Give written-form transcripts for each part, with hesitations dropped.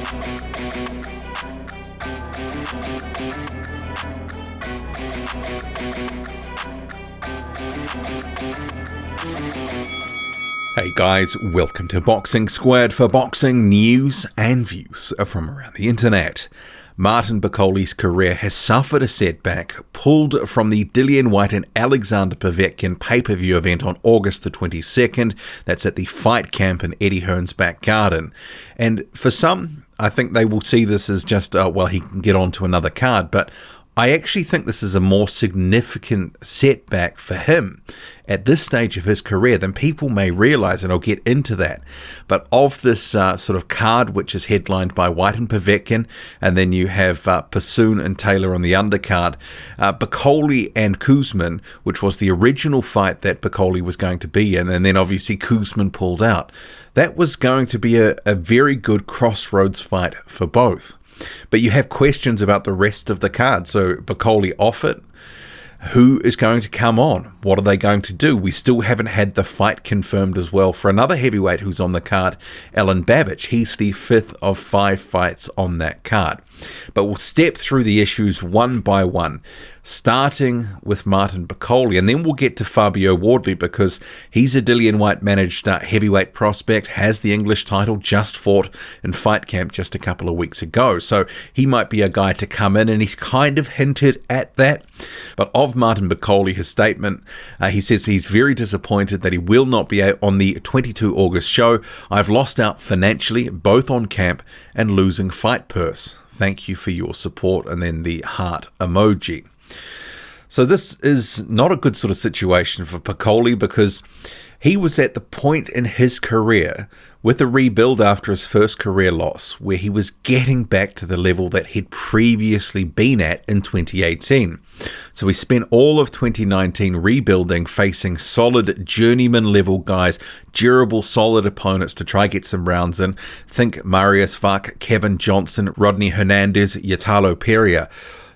Hey guys, welcome to Boxing Squared for boxing news and views from around the internet. Martin Bakole's career has suffered a setback, pulled from the Dillian Whyte and Alexander Povetkin pay-per-view event on August the 22nd. That's at the Fight Camp in Eddie Hearn's back garden. And for some, I think they will see this as just, well, he can get on to another card, but I actually think this is a more significant setback for him at this stage of his career than people may realize, and I'll get into that. But of this sort of card, which is headlined by Whyte and Povetkin, and then you have Pursoon and Taylor on the undercard, Bakole and Kuzmin, which was the original fight that Bakole was going to be in, and then obviously Kuzmin pulled out. That was going to be a very good crossroads fight for both. But you have questions about the rest of the card. So Bakole off it. Who is going to come on? What are they going to do? We still haven't had the fight confirmed as well for another heavyweight who's on the card, Alen Babic. He's the 5th of 5 fights on that card. But we'll step through the issues one by one, starting with Martin Bakole, and then we'll get to Fabio Wardley because he's a Dillian Whyte managed heavyweight prospect, has the English title, just fought in Fight Camp just a couple of weeks ago. So he might be a guy to come in, and he's kind of hinted at that. But of Martin Bakole, his statement, he says he's very disappointed that he will not be out on the 22 August show. I've lost out financially, both on camp and losing fight purse. Thank you for your support, and then the heart emoji. So this is not a good sort of situation for Bakole because he was at the point in his career with a rebuild after his first career loss where he was getting back to the level that he'd previously been at in 2018. So he spent all of 2019 rebuilding, facing solid journeyman level guys, durable solid opponents to try get some rounds in. Think Marius Vak, Kevin Johnson, Rodney Hernandez, Yatalo Pereira.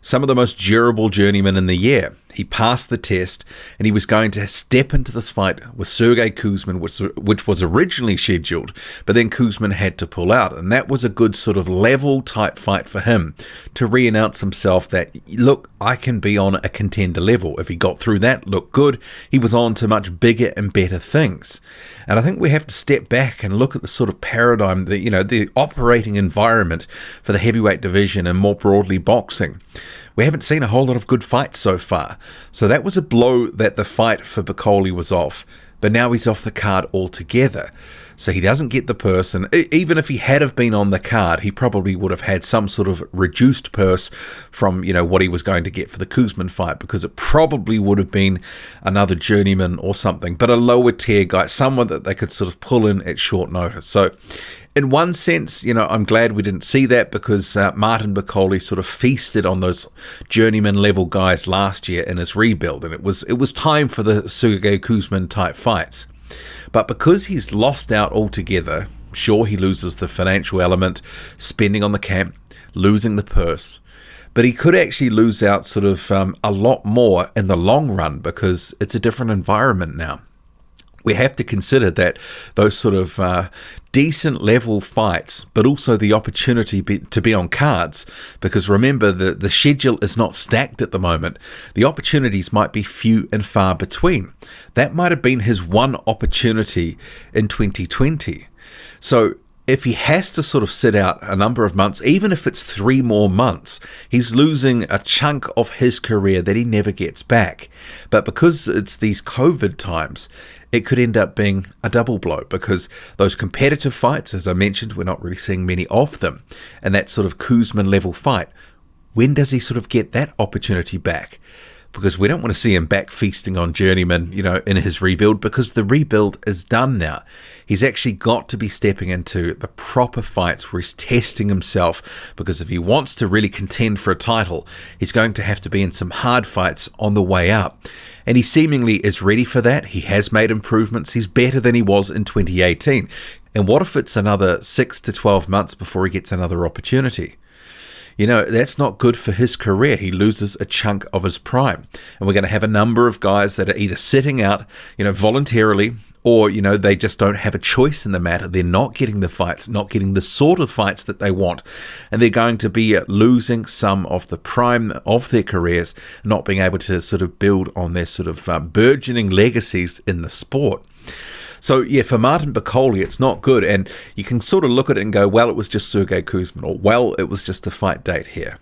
Some of the most durable journeymen in the year. He passed the test, and he was going to step into this fight with Sergey Kuzmin, which was originally scheduled, but then Kuzmin had to pull out, and that was a good sort of level type fight for him to re-announce himself that, look, I can be on a contender level. If he got through that, looked good, he was on to much bigger and better things. And I think we have to step back and look at the sort of paradigm, the operating environment for the heavyweight division and more broadly boxing. We haven't seen a whole lot of good fights so far. So that was a blow that the fight for Bakole was off. But now he's off the card altogether. So he doesn't get the purse. And even if he had have been on the card, he probably would have had some sort of reduced purse from, what he was going to get for the Kuzmin fight, because it probably would have been another journeyman or something, but a lower tier guy, someone that they could sort of pull in at short notice. So in one sense, I'm glad we didn't see that because Martin Bakole sort of feasted on those journeyman level guys last year in his rebuild, and it was time for the Sergey Kuzmin type fights. But because he's lost out altogether, sure, he loses the financial element, spending on the camp, losing the purse, but he could actually lose out sort of a lot more in the long run because it's a different environment now. We have to consider that those sort of decent level fights, but also the opportunity to be on cards, because remember, the schedule is not stacked at the moment. The opportunities might be few and far between. That might have been his one opportunity in 2020. So if he has to sort of sit out a number of months, even if it's 3 more months, he's losing a chunk of his career that he never gets back. But because it's these COVID times, it could end up being a double blow because those competitive fights, as I mentioned, we're not really seeing many of them. And that sort of Kuzmin level fight, when does he sort of get that opportunity back? Because we don't want to see him back feasting on journeyman, in his rebuild, because the rebuild is done now. He's actually got to be stepping into the proper fights where he's testing himself, because if he wants to really contend for a title, he's going to have to be in some hard fights on the way up. And he seemingly is ready for that. He has made improvements. He's better than he was in 2018. And what if it's another 6 to 12 months before he gets another opportunity? That's not good for his career. He loses a chunk of his prime. And we're going to have a number of guys that are either sitting out, voluntarily, or, they just don't have a choice in the matter. They're not getting the fights, not getting the sort of fights that they want, and they're going to be losing some of the prime of their careers, not being able to sort of build on their sort of burgeoning legacies in the sport. So, yeah, for Martin Bakole, it's not good. And you can sort of look at it and go, well, it was just Sergey Kuzmin, or, well, it was just a fight date here.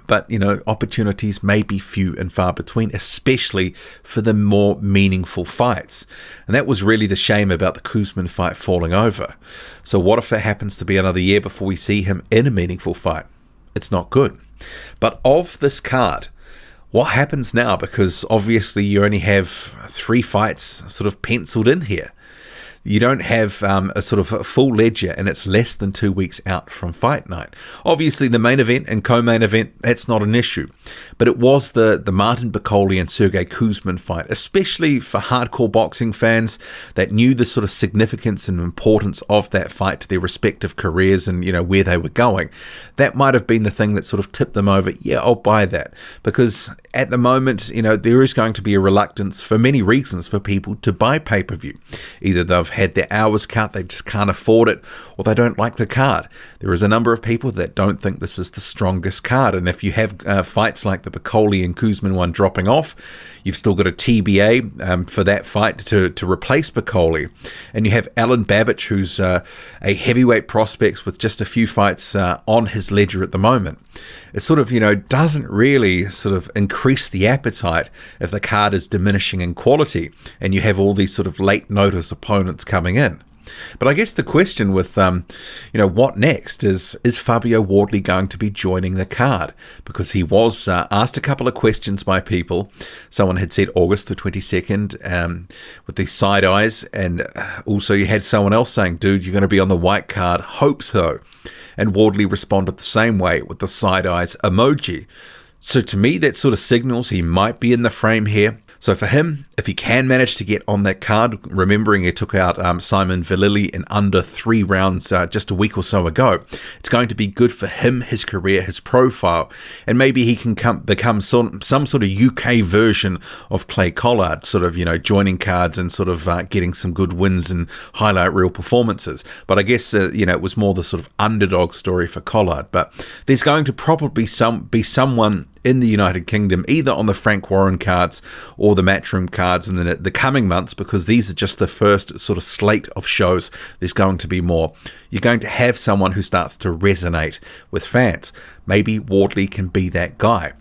But, opportunities may be few and far between, especially for the more meaningful fights. And that was really the shame about the Kuzmin fight falling over. So what if it happens to be another year before we see him in a meaningful fight? It's not good. But of this card, what happens now? Because obviously you only have 3 fights sort of penciled in here. You don't have a sort of a full ledger, and it's less than 2 weeks out from fight night. Obviously, the main event and co-main event, that's not an issue. But it was the Martin Bakole and Sergey Kuzmin fight, especially for hardcore boxing fans that knew the sort of significance and importance of that fight to their respective careers and, where they were going. That might have been the thing that sort of tipped them over. Yeah, I'll buy that. Because at the moment, there is going to be a reluctance for many reasons for people to buy pay-per-view. Either they've had their hours cut, they just can't afford it, or they don't like the card. There is a number of people that don't think this is the strongest card, and if you have fights like the Bakole and Kuzmin one dropping off, you've still got a TBA for that fight to replace Bakole, and you have Alan Babich, who's a heavyweight prospect with just a few fights on his ledger at the moment. It sort of, doesn't really sort of increase the appetite if the card is diminishing in quality and you have all these sort of late notice opponents coming in. But I guess the question with, what next is Fabio Wardley going to be joining the card? Because he was asked a couple of questions by people. Someone had said August the 22nd with these side eyes. And also you had someone else saying, dude, you're going to be on the white card. Hope so. And Wardley responded the same way with the side eyes emoji. So to me, that sort of signals he might be in the frame here. So for him, if he can manage to get on that card, remembering he took out Simon Vallily in under 3 rounds just a week or so ago, it's going to be good for him, his career, his profile, and maybe he can become some sort of UK version of Clay Collard, sort of, joining cards and sort of getting some good wins and highlight reel performances. But I guess, it was more the sort of underdog story for Collard. But there's going to probably be someone in the United Kingdom, either on the Frank Warren cards or the Matchroom cards in the coming months, because these are just the first sort of slate of shows. There's going to be more. You're going to have someone who starts to resonate with fans. Maybe Wardley can be that guy.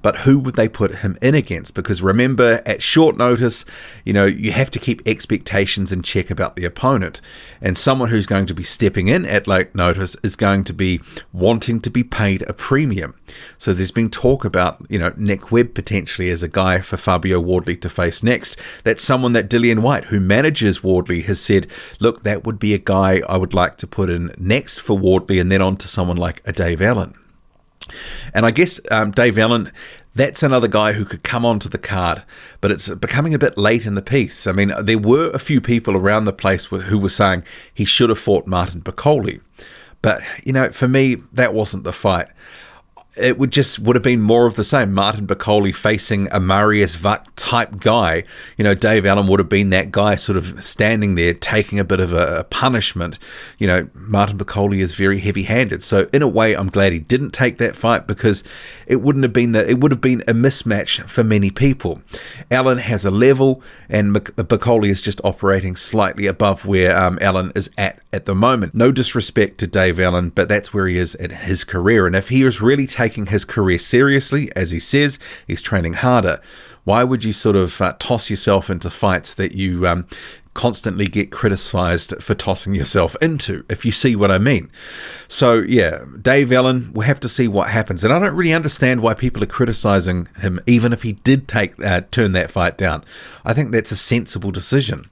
But who would they put him in against? Because remember, at short notice, you have to keep expectations in check about the opponent. And someone who's going to be stepping in at late notice is going to be wanting to be paid a premium. So there's been talk about, Nick Webb potentially as a guy for Fabio Wardley to face next. That's someone that Dillian Whyte, who manages Wardley, has said, look, that would be a guy I would like to put in next for Wardley, and then on to someone like a Dave Allen. And I guess Dave Allen, that's another guy who could come onto the card, but it's becoming a bit late in the piece. I mean, there were a few people around the place who were saying he should have fought Martin Bakole. But, for me, that wasn't the fight. It would have been more of the same. Martin Bakole facing a Marius Vuk type guy. Dave Allen would have been that guy sort of standing there taking a bit of a punishment. Martin Bakole is very heavy-handed. So in a way, I'm glad he didn't take that fight, because it would have been a mismatch for many people. Allen has a level, and Bakole is just operating slightly above where Allen is at the moment. No disrespect to Dave Allen, but that's where he is in his career. And if he is really taking his career seriously, as he says, he's training harder, why would you sort of toss yourself into fights that you constantly get criticized for tossing yourself into, if you see what I mean? So yeah, Dave Allen, we'll have to see what happens. And I don't really understand why people are criticizing him, even if he did turn that fight down. I think that's a sensible decision.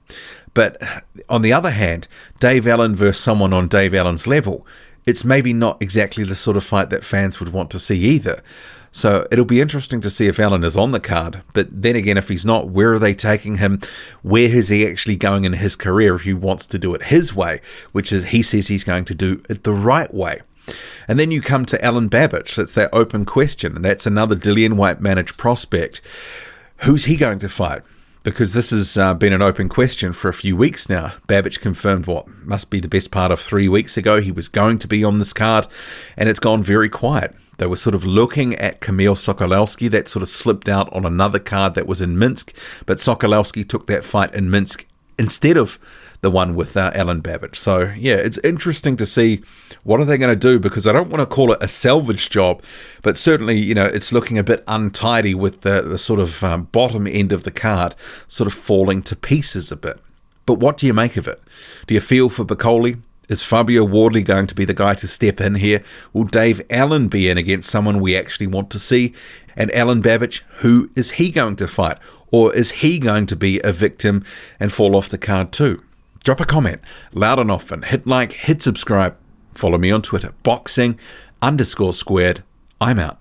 But on the other hand, Dave Allen versus someone on Dave Allen's level, it's maybe not exactly the sort of fight that fans would want to see either. So it'll be interesting to see if Allen is on the card. But then again, if he's not, where are they taking him? Where is he actually going in his career if he wants to do it his way, which is he says he's going to do it the right way? And then you come to Alan Babich. It's that open question. And that's another Dillian Whyte managed prospect. Who's he going to fight? because this has been an open question for a few weeks now. Babic confirmed what must be the best part of 3 weeks ago he was going to be on this card, and it's gone very quiet. They were sort of looking at Kamil Sokolowski. That sort of slipped out on another card that was in Minsk, but Sokolowski took that fight in Minsk instead of the one with Alen Babic. So yeah, it's interesting to see what are they going to do, because I don't want to call it a salvage job, but certainly, it's looking a bit untidy with the sort of bottom end of the card sort of falling to pieces a bit. But what do you make of it? Do you feel for Bakole? Is Fabio Wardley going to be the guy to step in here? Will Dave Allen be in against someone we actually want to see? And Alen Babic, who is he going to fight? Or is he going to be a victim and fall off the card too? Drop a comment, loud and often, hit like, hit subscribe, follow me on Twitter, boxing_squared. I'm out.